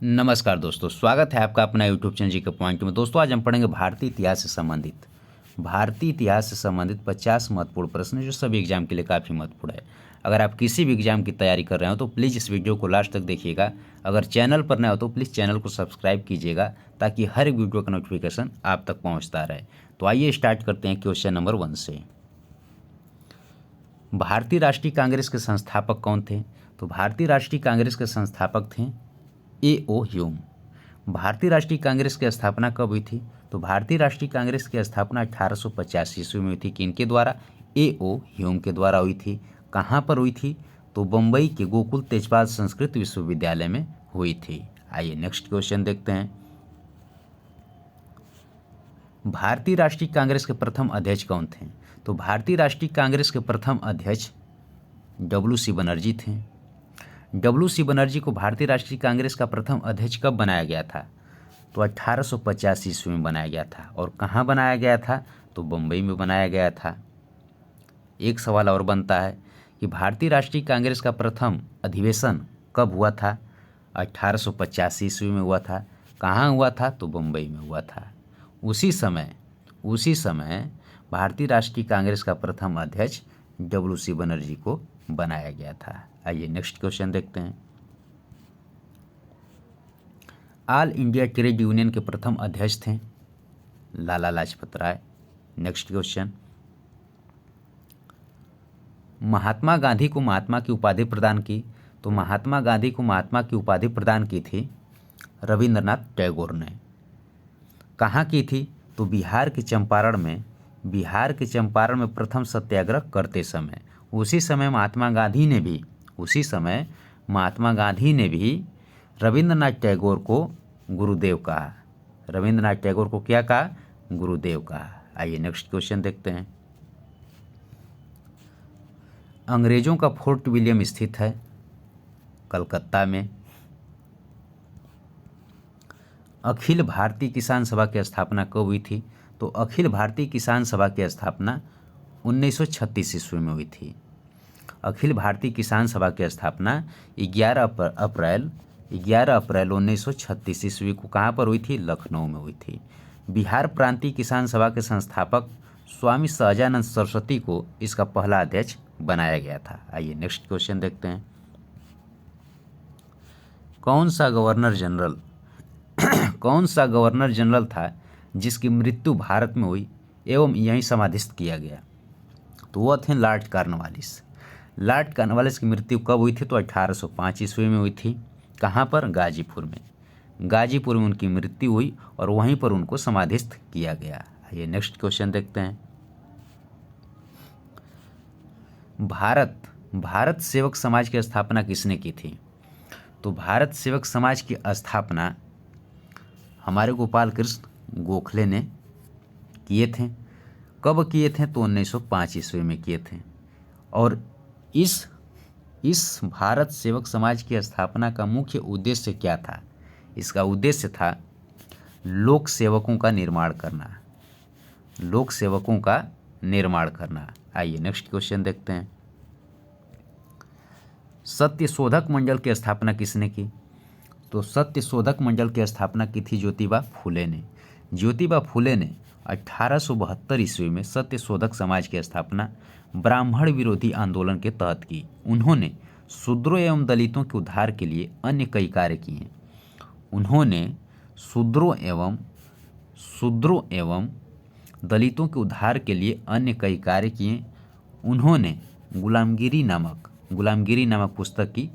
नमस्कार दोस्तों, स्वागत है आपका अपना यूट्यूब चैनल जी के पॉइंट में। दोस्तों आज हम पढ़ेंगे भारतीय इतिहास से संबंधित 50 महत्वपूर्ण प्रश्न जो सभी एग्जाम के लिए काफ़ी महत्वपूर्ण है। अगर आप किसी भी एग्जाम की तैयारी कर रहे हो तो प्लीज़ इस वीडियो को लास्ट तक देखिएगा। अगर चैनल पर नए हो तो प्लीज़ चैनल को सब्सक्राइब कीजिएगा ताकि हर एक वीडियो का नोटिफिकेशन आप तक पहुँचता रहे। तो आइए स्टार्ट करते हैं क्वेश्चन नंबर 1 से। भारतीय राष्ट्रीय कांग्रेस के संस्थापक कौन थे? तो भारतीय राष्ट्रीय कांग्रेस के संस्थापक थे ए.ओ. ह्यूम। भारतीय राष्ट्रीय कांग्रेस की स्थापना कब हुई थी? तो भारतीय राष्ट्रीय कांग्रेस की स्थापना 1885 ईस्वी में हुई थी। किनके द्वारा? ए.ओ. ह्यूम के द्वारा हुई थी। कहाँ पर हुई थी? तो बम्बई के गोकुल तेजपाल संस्कृत विश्वविद्यालय में हुई थी। आइए नेक्स्ट क्वेश्चन देखते हैं। भारतीय राष्ट्रीय कांग्रेस के प्रथम अध्यक्ष कौन थे? तो भारतीय राष्ट्रीय कांग्रेस के प्रथम अध्यक्ष डब्ल्यू.सी. बनर्जी थे। डब्ल्यू.सी. बनर्जी को भारतीय राष्ट्रीय कांग्रेस का प्रथम अध्यक्ष कब बनाया गया था? तो 1885 ईस्वी में बनाया गया था। और कहाँ बनाया गया था? तो बम्बई में बनाया गया था। एक सवाल और बनता है कि भारतीय राष्ट्रीय कांग्रेस का प्रथम अधिवेशन कब हुआ था? 1885 ईस्वी में हुआ था। कहाँ हुआ था? तो बम्बई में हुआ था। उसी समय भारतीय राष्ट्रीय कांग्रेस का प्रथम अध्यक्ष डब्ल्यू.सी. बनर्जी को बनाया गया था। आइए नेक्स्ट क्वेश्चन देखते हैं। ऑल इंडिया ट्रेड यूनियन के प्रथम अध्यक्ष थे लाला लाजपत राय। Next question. महात्मा गांधी को महात्मा की उपाधि प्रदान की? तो महात्मा गांधी को महात्मा की उपाधि प्रदान की थी रविंद्रनाथ टैगोर ने। कहाँ की थी? तो बिहार के चंपारण में प्रथम सत्याग्रह करते समय। उसी समय महात्मा गांधी ने भी रविंद्रनाथ टैगोर को गुरुदेव कहा। रविंद्रनाथ टैगोर को क्या कहा? गुरुदेव कहा। आइए नेक्स्ट क्वेश्चन देखते हैं। अंग्रेजों का फोर्ट विलियम स्थित है कलकत्ता में। अखिल भारतीय किसान सभा की स्थापना कब हुई थी? तो अखिल भारतीय किसान सभा की स्थापना 1936 ईस्वी में हुई थी। अखिल भारतीय किसान सभा की स्थापना 11 अप्रैल 1936 ईस्वी को कहाँ पर हुई थी? लखनऊ में हुई थी। बिहार प्रांतीय किसान सभा के संस्थापक स्वामी सहजानंद सरस्वती को इसका पहला अध्यक्ष बनाया गया था। आइए नेक्स्ट क्वेश्चन देखते हैं। कौन सा गवर्नर जनरल था जिसकी मृत्यु भारत में हुई एवं यहीं समाधिस्थ किया गया? तो वह थे लॉर्ड कॉर्नवालिस। लॉर्ड कॉर्नवालिस की मृत्यु कब हुई थी? तो 1805 ईस्वी में हुई थी। कहाँ पर? गाजीपुर में उनकी मृत्यु हुई और वहीं पर उनको समाधिस्थ किया गया। आइए नेक्स्ट क्वेश्चन देखते हैं। भारत सेवक समाज की स्थापना किसने की थी? तो भारत सेवक समाज की स्थापना हमारे गोपाल कृष्ण गोखले ने किए थे। कब किए थे? तो 1905 ईस्वी में किए थे। और इस भारत सेवक समाज की स्थापना का मुख्य उद्देश्य क्या था? इसका उद्देश्य था लोक सेवकों का निर्माण करना। आइए नेक्स्ट क्वेश्चन देखते हैं। सत्यशोधक मंडल की स्थापना किसने की? तो सत्यशोधक मंडल की स्थापना की थी ज्योतिबा फूले ने। ज्योतिबा फूले ने 1872 ईस्वी में सत्यशोधक समाज की स्थापना ब्राह्मण विरोधी आंदोलन के तहत की। उन्होंने शूद्रों एवं दलितों के उद्धार के लिए अन्य कई कार्य किए। उन्होंने शूद्रों एवं दलितों के उद्धार के लिए अन्य कई कार्य किए। उन्होंने गुलामगिरी नामक पुस्तक की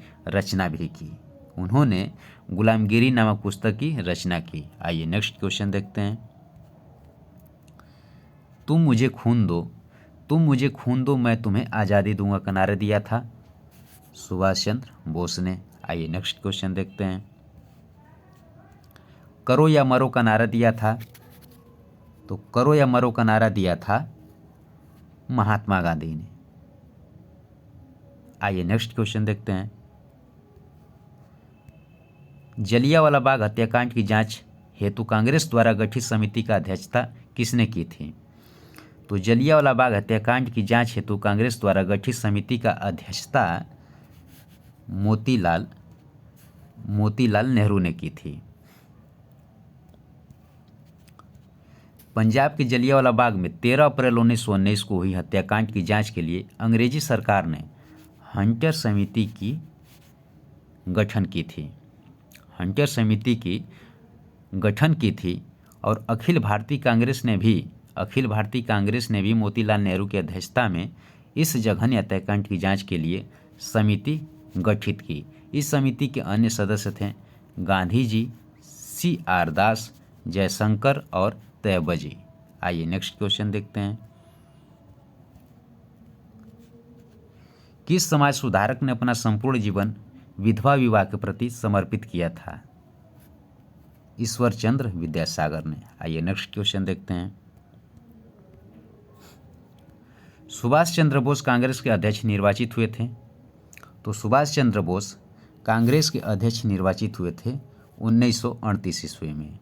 रचना की। आइए नेक्स्ट क्वेश्चन देखते हैं। तुम मुझे खून दो मैं तुम्हें आज़ादी दूंगा का नारा दिया था सुभाष चंद्र बोस ने। आइए नेक्स्ट क्वेश्चन देखते हैं। करो या मरो का नारा दिया था? तो करो या मरो का नारा दिया था महात्मा गांधी ने। आइए नेक्स्ट क्वेश्चन देखते हैं। जलियांवाला बाग हत्याकांड की जांच हेतु कांग्रेस द्वारा गठित समिति का अध्यक्षता किसने की थी? तो जलियांवाला बाग हत्याकांड की जांच हेतु कांग्रेस द्वारा गठित समिति का अध्यक्षता मोतीलाल नेहरू ने की थी। पंजाब के जलियांवाला बाग में 13 अप्रैल 1919 को हुई हत्याकांड की जांच के लिए अंग्रेजी सरकार ने हंटर समिति की गठन की थी। हंटर समिति की गठन की थी और अखिल भारतीय कांग्रेस ने भी मोतीलाल नेहरू की अध्यक्षता में इस जघन्य हत्याकांड की जांच के लिए समिति गठित की। इस समिति के अन्य सदस्य थे गांधी जी, CR दास, जयशंकर और तैयबजी। आइए नेक्स्ट क्वेश्चन देखते हैं। किस समाज सुधारक ने अपना संपूर्ण जीवन विधवा विवाह के प्रति समर्पित किया था? ईश्वर चंद्र विद्यासागर ने। आइए नेक्स्ट क्वेश्चन देखते हैं। सुभाष चंद्र बोस कांग्रेस के अध्यक्ष निर्वाचित हुए थे। तो सुभाष चंद्र बोस कांग्रेस के अध्यक्ष निर्वाचित हुए थे 1938 ईस्वी में।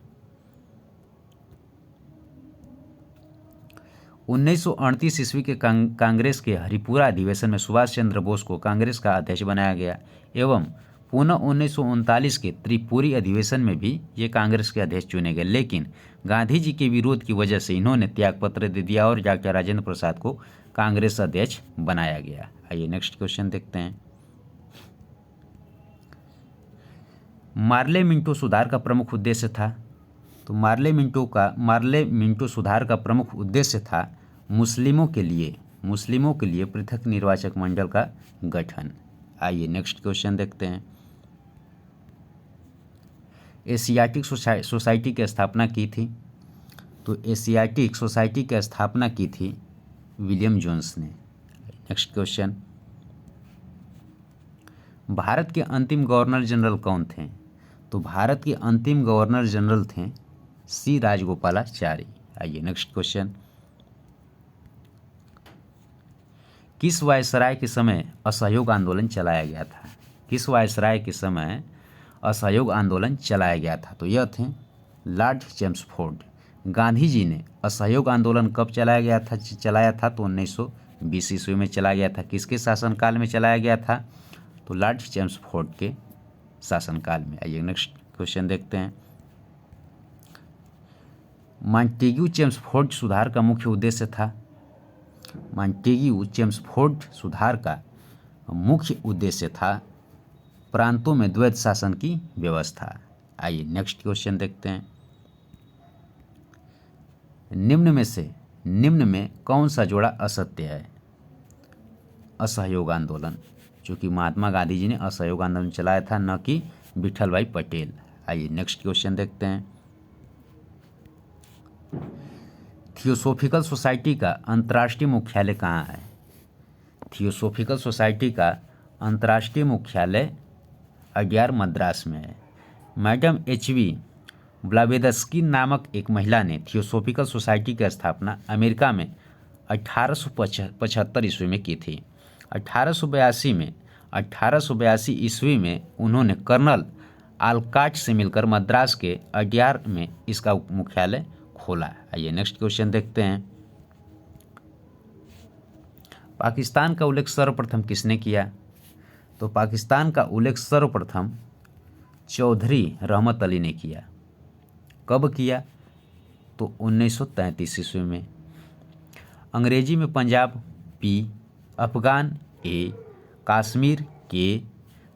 1938 ईस्वी के कांग्रेस के हरिपुरा अधिवेशन में सुभाष चंद्र बोस को कांग्रेस का अध्यक्ष बनाया गया एवं पुनः 1939 के त्रिपुरी अधिवेशन में भी ये कांग्रेस के अध्यक्ष चुने गए, लेकिन गांधी जी के विरोध की वजह से इन्होंने त्यागपत्र दे दिया और डॉक्टर राजेंद्र प्रसाद को कांग्रेस अध्यक्ष बनाया गया। आइए नेक्स्ट क्वेश्चन देखते हैं। मार्ले मिंटो सुधार का प्रमुख उद्देश्य था। तो मार्ले मिंटो सुधार का प्रमुख उद्देश्य था मुस्लिमों के लिए पृथक निर्वाचक मंडल का गठन। आइए नेक्स्ट क्वेश्चन देखते हैं। एशियाटिक सोसाइटी की स्थापना की थी। तो एशियाटिक सोसाइटी की स्थापना की थी विलियम जोन्स ने। Next question. भारत के अंतिम गवर्नर जनरल कौन थे? तो भारत के अंतिम गवर्नर जनरल थे C राजगोपालाचारी। आइए नेक्स्ट क्वेश्चन। किस वायसराय के समय असहयोग आंदोलन चलाया गया था? किस वायसराय के समय असहयोग आंदोलन चलाया गया था? तो यह थे लॉर्ड चेम्सफोर्ड। गांधी जी ने असहयोग आंदोलन कब चलाया था? तो 1920 ईस्वी में चलाया गया था। किसके शासनकाल में चलाया गया था? तो लॉर्ड चेम्सफोर्ड के शासनकाल में। आइए नेक्स्ट क्वेश्चन देखते हैं। मॉन्टेग्यू चेम्सफोर्ड सुधार का मुख्य उद्देश्य था। मॉन्टेग्यू चेम्सफोर्ड सुधार का मुख्य उद्देश्य था प्रांतों में द्वैध शासन की व्यवस्था। आइए नेक्स्ट क्वेश्चन देखते हैं। निम्न में कौन सा जोड़ा असत्य है? असहयोग आंदोलन, क्योंकि महात्मा गांधी जी ने असहयोग आंदोलन चलाया था, न कि विठल भाई पटेल। आइए नेक्स्ट क्वेश्चन देखते हैं। थियोसोफिकल सोसाइटी का अंतर्राष्ट्रीय मुख्यालय कहाँ है? थियोसोफिकल सोसाइटी का अंतर्राष्ट्रीय मुख्यालय अड्यार मद्रास में है। मैडम HV ब्लावेत्स्की नामक एक महिला ने थियोसोफिकल सोसाइटी की स्थापना अमेरिका में 1875 ईस्वी में की थी। 1882 ईस्वी में उन्होंने कर्नल आलकाट से मिलकर मद्रास के अड्यार में इसका मुख्यालय खोला। आइए नेक्स्ट क्वेश्चन देखते हैं। पाकिस्तान का उल्लेख सर्वप्रथम किसने किया? तो पाकिस्तान का उल्लेख सर्वप्रथम चौधरी रहमत अली ने किया। कब किया? तो 1933 ईस्वी में। अंग्रेजी में Punjab P, Afghan A, Kashmir K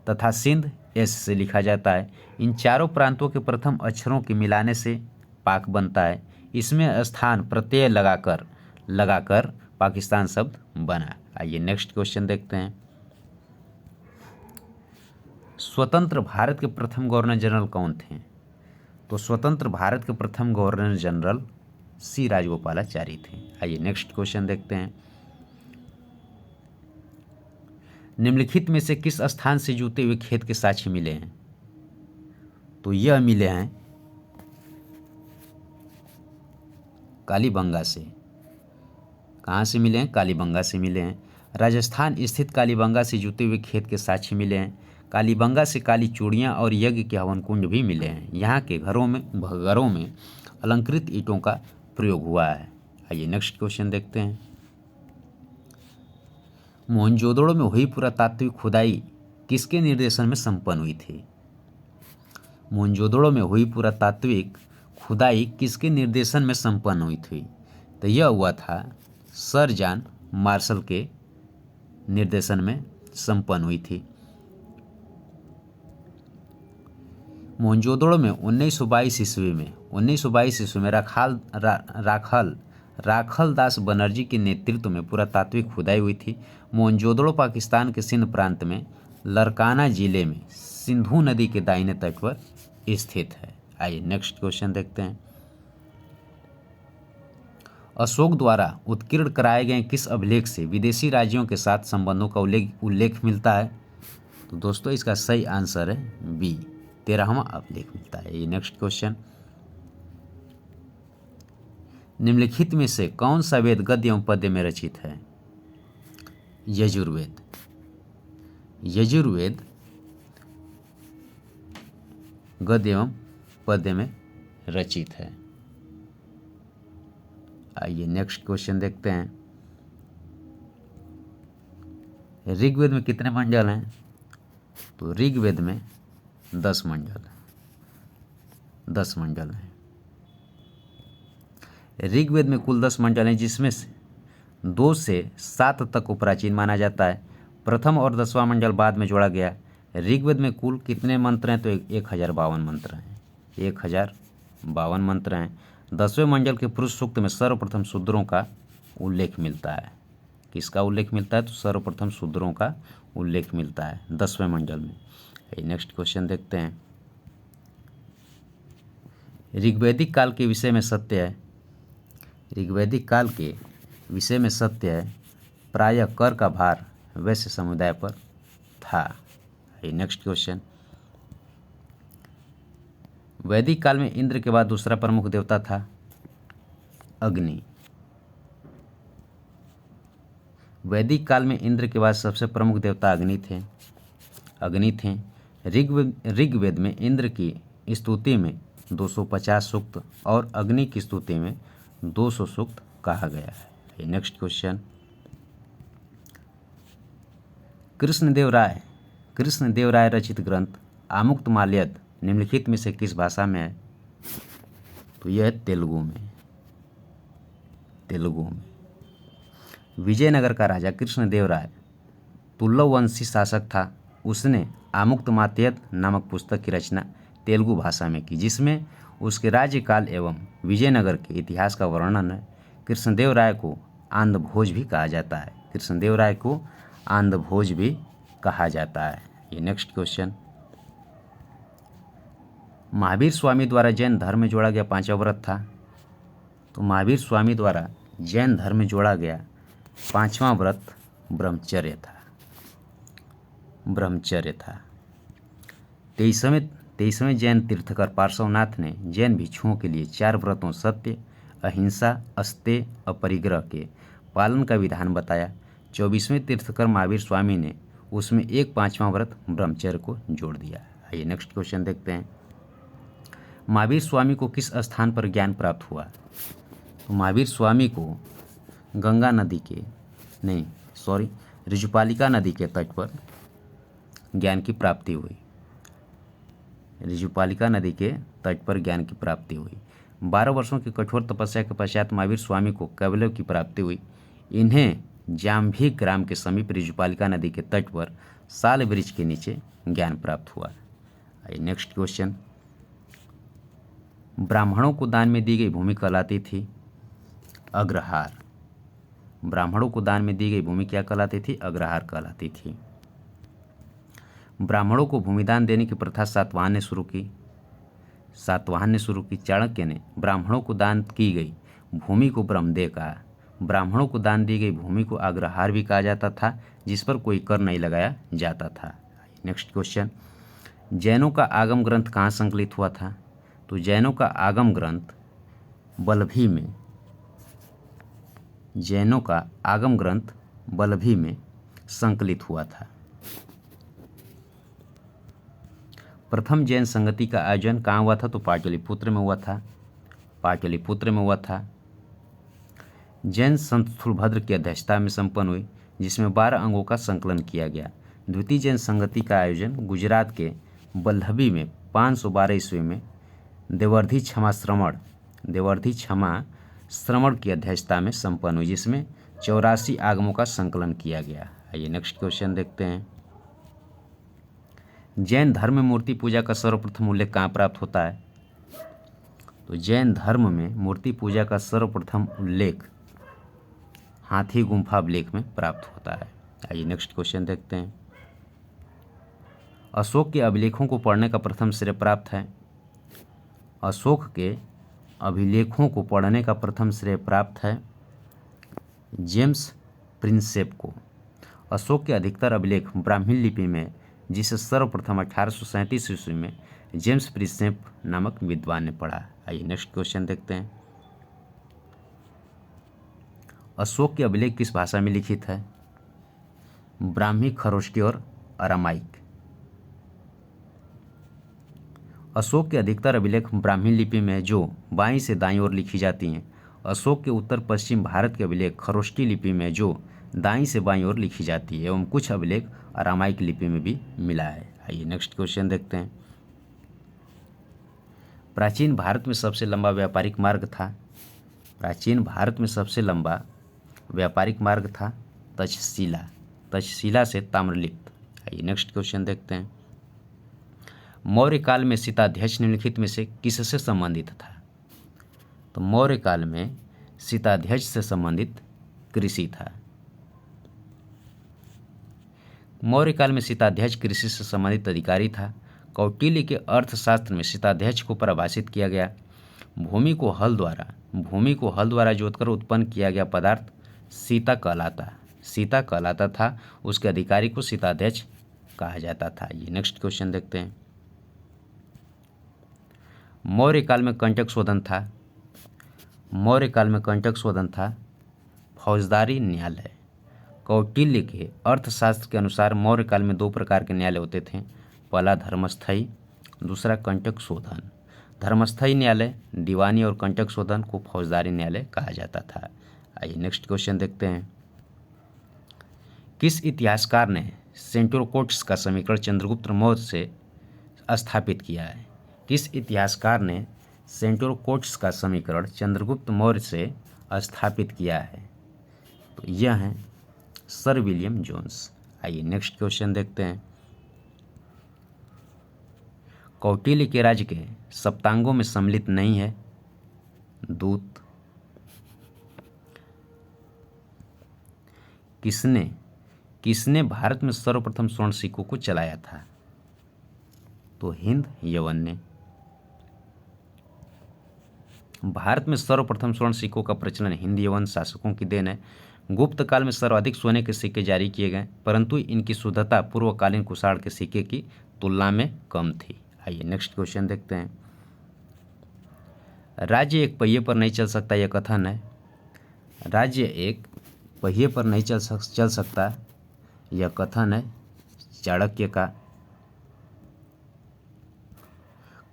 तथा सिंध S से लिखा जाता है। इन चारों प्रांतों के प्रथम अक्षरों के मिलाने से पाक बनता है। इसमें स्थान प्रत्यय लगाकर पाकिस्तान शब्द बना। आइए नेक्स्ट क्वेश्चन देखते हैं। स्वतंत्र भारत के प्रथम गवर्नर जनरल कौन थे? तो स्वतंत्र भारत के प्रथम गवर्नर जनरल C राजगोपालाचारी थे। आइए नेक्स्ट क्वेश्चन देखते हैं। निम्नलिखित में से किस स्थान से जुते हुए खेत के साक्ष्य मिले हैं? तो यह मिले हैं कालीबंगा से। कहाँ से मिले हैं? कालीबंगा से मिले हैं। राजस्थान स्थित कालीबंगा से जुते हुए खेत के साक्ष्य मिले हैं। कालीबंगा से काली चूड़ियाँ और यज्ञ के हवन कुंड भी मिले हैं। यहाँ के घरों में अलंकृत ईंटों का प्रयोग हुआ है। आइए नेक्स्ट क्वेश्चन देखते हैं। मोहनजोदड़ो में हुई पुरातात्विक खुदाई किसके निर्देशन में संपन्न हुई थी? मोहनजोदड़ो में हुई पुरातात्विक खुदाई किसके निर्देशन में संपन्न हुई थी? तो यह हुआ था सर जॉन मार्शल के निर्देशन में संपन्न हुई थी। मोहनजोदड़ो में 1922 ईस्वी में राखल दास बनर्जी के नेतृत्व में पुरातात्विक खुदाई हुई थी। मोहनजोदड़ो पाकिस्तान के सिंध प्रांत में लरकाना जिले में सिंधु नदी के दाहिने तट पर स्थित है। आइए नेक्स्ट क्वेश्चन देखते हैं। अशोक द्वारा उत्कीर्ण कराए गए किस अभिलेख से विदेशी राज्यों के साथ संबंधों का उल्लेख मिलता है? तो दोस्तों इसका सही आंसर है बी, 13वां अभिलेख मिलता है। ये नेक्स्ट क्वेश्चन, निम्नलिखित में से कौन सा वेद गद्य एवं पद्य में रचित है? यजुर्वेद। यजुर्वेद गद्य एवं पद्य में रचित है। आइए नेक्स्ट क्वेश्चन देखते हैं। ऋग्वेद में कितने मंडल हैं? तो ऋग्वेद में 10 मंडल हैं। ऋग्वेद में कुल 10 मंडल हैं, जिसमें से 2 से 7 तक को प्राचीन माना जाता है। प्रथम और 10वां मंडल बाद में जोड़ा गया। ऋग्वेद में कुल कितने मंत्र हैं? तो 1052 मंत्र हैं। 1052 मंत्र हैं। 10वें मंडल के पुरुष सूक्त में सर्वप्रथम शूद्रों का उल्लेख मिलता है। किसका उल्लेख मिलता है? तो सर्वप्रथम शूद्रों का उल्लेख मिलता है 10वें मंडल में। नेक्स्ट क्वेश्चन देखते हैं। ऋग्वैदिक काल के विषय में सत्य है। ऋग्वैदिक काल के विषय में सत्य है, प्रायः कर का भार वैश्य समुदाय पर था। नेक्स्ट क्वेश्चन, वैदिक काल में इंद्र के बाद दूसरा प्रमुख देवता था अग्नि। वैदिक काल में इंद्र के बाद सबसे प्रमुख देवता अग्नि थे। ऋग्वेद में इंद्र की स्तुति में 250 सूक्त और अग्नि की स्तुति में 200 सूक्त कहा गया है। नेक्स्ट क्वेश्चन, कृष्णदेव राय रचित ग्रंथ आमुक्तमाल्यद निम्नलिखित में से किस भाषा में है? तो यह है तेलुगु में। विजयनगर का राजा कृष्णदेव राय तुल्लव वंशी शासक था। उसने आमुक्तमाल्यद नामक पुस्तक की रचना तेलुगु भाषा में की, जिसमें उसके राज्यकाल एवं विजयनगर के इतिहास का वर्णन है। कृष्णदेव राय को आंध्रभोज भी कहा जाता है। ये नेक्स्ट क्वेश्चन, महावीर स्वामी द्वारा जैन धर्म में जोड़ा गया 5वां व्रत था। तो महावीर स्वामी द्वारा जैन धर्म में जोड़ा गया 5वां व्रत ब्रह्मचर्य था। 23वें जैन तीर्थकर पार्श्वनाथ ने जैन भिक्षुओं के लिए 4 व्रतों सत्य, अहिंसा, अस्तेय, अपरिग्रह के पालन का विधान बताया। 24वें तीर्थकर महावीर स्वामी ने उसमें एक 5वां व्रत ब्रह्मचर्य को जोड़ दिया। आइए नेक्स्ट क्वेश्चन देखते हैं। महावीर स्वामी को किस स्थान पर ज्ञान प्राप्त हुआ? तो महावीर स्वामी को ऋजुपालिका नदी के तट पर ज्ञान की प्राप्ति हुई। 12 वर्षों की कठोर तपस्या के पश्चात महावीर स्वामी को कैवल्य की प्राप्ति हुई। इन्हें जाम्भी ग्राम के समीप ऋजुपालिका नदी के तट पर साल वृक्ष के नीचे ज्ञान प्राप्त हुआ। नेक्स्ट क्वेश्चन, ब्राह्मणों को दान में दी गई भूमि कहलाती थी अग्रहार। ब्राह्मणों को दान में दी गई भूमि क्या कहलाती थी? अग्रहार कहलाती थी। ब्राह्मणों को भूमिदान देने की प्रथा सातवाहन ने शुरू की। चाणक्य ने ब्राह्मणों को दान की गई भूमि को ब्रह्मदेव कहा। ब्राह्मणों को दान दी गई भूमि को अग्रहार भी कहा जाता था, जिस पर कोई कर नहीं लगाया जाता था। नेक्स्ट क्वेश्चन, जैनों का आगम ग्रंथ कहाँ संकलित हुआ था? तो जैनों का आगम ग्रंथ बल्लभी में संकलित हुआ था। प्रथम जैन संगति का आयोजन कहाँ हुआ था? तो पाटलिपुत्र में हुआ था। जैन संत स्थूलभद्र की अध्यक्षता में संपन्न हुई, जिसमें 12 अंगों का संकलन किया गया। द्वितीय जैन संगति का आयोजन गुजरात के बल्लभी में 512 ईस्वी में देवर्धि क्षमा श्रवण की अध्यक्षता में संपन्न हुई, जिसमें 84 आगमों का संकलन किया गया। आइए नेक्स्ट क्वेश्चन देखते हैं। जैन धर्म में मूर्ति पूजा का सर्वप्रथम उल्लेख कहाँ प्राप्त होता है? तो जैन धर्म में मूर्ति पूजा का सर्वप्रथम उल्लेख हाथी गुम्फा अभिलेख में प्राप्त होता है। आइए नेक्स्ट क्वेश्चन देखते हैं। अशोक के अभिलेखों को पढ़ने का प्रथम श्रेय प्राप्त है। अशोक के अभिलेखों को पढ़ने का प्रथम श्रेय प्राप्त है जेम्स प्रिंसेप को। अशोक के अधिकतर अभिलेख ब्राह्मी लिपि में, जिसे सर्वप्रथम 1837 ईस्वी में जेम्स प्रिंसेप नामक विद्वान ने पढ़ा। आइए नेक्स्ट क्वेश्चन देखते हैं। अशोक के अभिलेख किस भाषा में लिखित है? ब्राह्मी, खरोष्टी और अरामाइक। अशोक के अधिकतर अभिलेख ब्राह्मी लिपि में जो बाईं से दाईं ओर लिखी जाती हैं। अशोक के उत्तर पश्चिम भारत के अभिलेख खरोष्टी लिपि में जो दाईं से बाईं ओर लिखी जाती है, एवं कुछ अभिलेख अरामाइक लिपि में भी मिला है। आइए नेक्स्ट क्वेश्चन देखते हैं। प्राचीन भारत में सबसे लंबा व्यापारिक मार्ग था। प्राचीन भारत में सबसे लंबा व्यापारिक मार्ग था तक्षशिला। तक्षशिला से ताम्रलिप्त। आइए नेक्स्ट क्वेश्चन देखते हैं। मौर्य काल में सीताध्यक्ष निम्नलिखित में से किससे संबंधित था? तो मौर्य काल में सीताध्यक्ष से संबंधित कृषि था। मौर्य काल में सीताध्यक्ष कृषि से संबंधित अधिकारी था। कौटिल्य के अर्थशास्त्र में सीताध्यक्ष को परिभाषित किया गया। भूमि को हल द्वारा जोतकर उत्पन्न किया गया पदार्थ सीता कहलाता था। उसके अधिकारी को सीताध्यक्ष कहा जाता था। ये नेक्स्ट क्वेश्चन देखते हैं। मौर्य काल में कंटक शोधन था। फौजदारी न्यायालय। कौटिल्य के अर्थशास्त्र के अनुसार मौर्य काल में 2 प्रकार के न्यायालय होते थे। पहला धर्मस्थयी, दूसरा कंटक शोधन। धर्मस्थयी न्यायालय दीवानी और कंटक शोधन को फौजदारी न्यायालय कहा जाता था। आइए नेक्स्ट क्वेश्चन देखते हैं। किस इतिहासकार ने सेंटोरकोट्स का समीकरण चंद्रगुप्त मौर्य से स्थापित किया है? किस इतिहासकार ने सेंटोरकोट्स का समीकरण चंद्रगुप्त मौर्य से स्थापित किया है? तो यह है सर विलियम जोन्स। आइए नेक्स्ट क्वेश्चन देखते हैं। कौटिल्य के राज्य के सप्तांगों में सम्मिलित नहीं है दूत। किसने भारत में सर्वप्रथम स्वर्ण सिक्कों को चलाया था? तो हिंद यवन ने। भारत में सर्वप्रथम स्वर्ण सिक्कों का प्रचलन हिंद यवन शासकों की देन है। गुप्त काल में सर्वाधिक सोने के सिक्के जारी किए गए, परंतु इनकी शुद्धता पूर्वकालीन कुषाण के सिक्के की तुलना में कम थी। आइए नेक्स्ट क्वेश्चन देखते हैं। राज्य एक पहिए पर नहीं चल सकता, यह कथन है। राज्य एक पहिए पर नहीं चल सकता, यह कथन है चाणक्य का।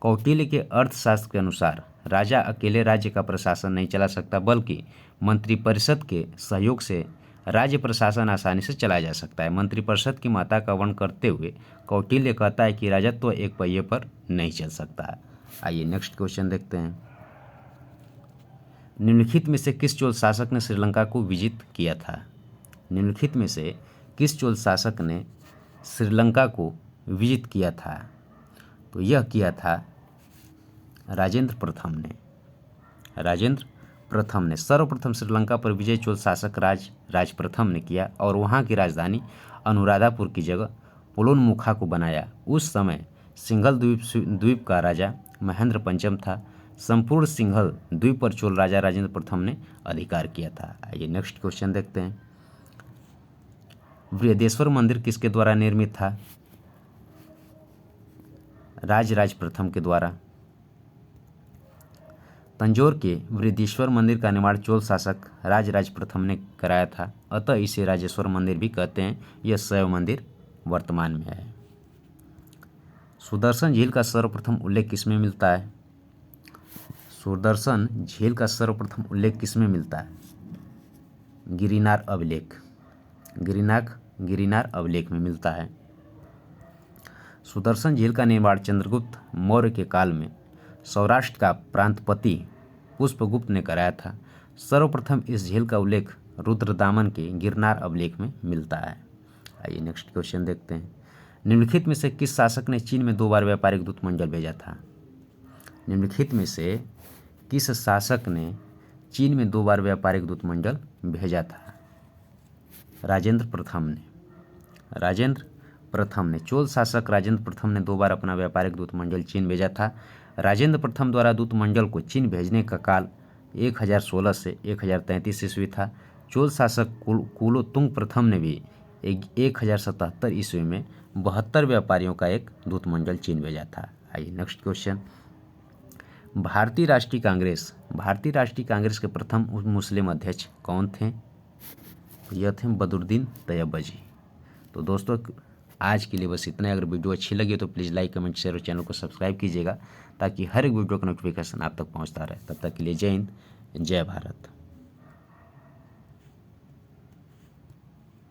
कौटिल्य के अर्थशास्त्र के अनुसार राजा अकेले राज्य का प्रशासन नहीं चला सकता, बल्कि मंत्रिपरिषद के सहयोग से राज्य प्रशासन आसानी से चलाया जा सकता है। मंत्रिपरिषद की महत्ता का वर्णन करते हुए कौटिल्य कहता है कि राजत्व एक पहिए पर नहीं चल सकता। आइए नेक्स्ट क्वेश्चन देखते हैं। निम्नलिखित में से किस चोल शासक ने श्रीलंका को विजित किया था? निम्नलिखित में से किस चोल शासक ने श्रीलंका को विजित किया था? तो यह किया था राजेंद्र प्रथम ने। सर्वप्रथम श्रीलंका पर विजय चोल शासक राज प्रथम ने किया और वहां की राजधानी अनुराधापुर की जगह पुलोनमुखा को बनाया। उस समय सिंघल द्वीप का राजा महेंद्र पंचम था। संपूर्ण सिंघल द्वीप पर चोल राजा राजेंद्र प्रथम ने अधिकार किया था। आइए नेक्स्ट क्वेश्चन देखते हैं। बृहदेश्वर मंदिर किसके द्वारा निर्मित था? राज प्रथम के द्वारा। तंजौर के बृहदेश्वर मंदिर का निर्माण चोल शासक राज प्रथम ने कराया था, अतः इसे राजेश्वर मंदिर भी कहते हैं। यह शैव मंदिर वर्तमान में है। सुदर्शन झील का सर्वप्रथम उल्लेख किसमें मिलता है? सुदर्शन झील का सर्वप्रथम उल्लेख किसमें मिलता है? गिरिनार अभिलेख में मिलता है। सुदर्शन झील का निर्माण चंद्रगुप्त मौर्य के काल में सौराष्ट्र का प्रांतपति पुष्पगुप्त ने कराया था। सर्वप्रथम इस झील का उल्लेख रुद्रदामन के गिरनार अभिलेख में मिलता है। आइए नेक्स्ट क्वेश्चन देखते हैं। निम्नलिखित में से किस शासक ने चीन में 2 बार व्यापारिक दूत मंडल भेजा था? निम्नलिखित में से किस शासक ने चीन में 2 बार व्यापारिक दूत मंडल भेजा था? राजेंद्र प्रथम ने। राजेंद्र प्रथम ने, चोल शासक राजेंद्र प्रथम ने 2 बार अपना व्यापारिक दूत मंडल चीन भेजा था। राजेंद्र प्रथम द्वारा दूत मंडल को चीन भेजने का काल 1016 से 1033 ईस्वी था। चोल शासक कुलोत्तुंग प्रथम ने भी 1077 ईस्वी में 72 व्यापारियों का एक दूत मंडल चीन भेजा था। आइए नेक्स्ट क्वेश्चन। भारतीय राष्ट्रीय कांग्रेस के प्रथम मुस्लिम अध्यक्ष कौन थे? यह थे बदरुद्दीन तैयबजी। तो दोस्तों आज के लिए बस इतना। अगर वीडियो अच्छी लगी तो प्लीज़ लाइक कमेंट शेयर और चैनल को सब्सक्राइब कीजिएगा ताकि हर एक वीडियो का नोटिफिकेशन आप तक पहुंचता रहे। तब तक के लिए जय हिंद, जय भारत।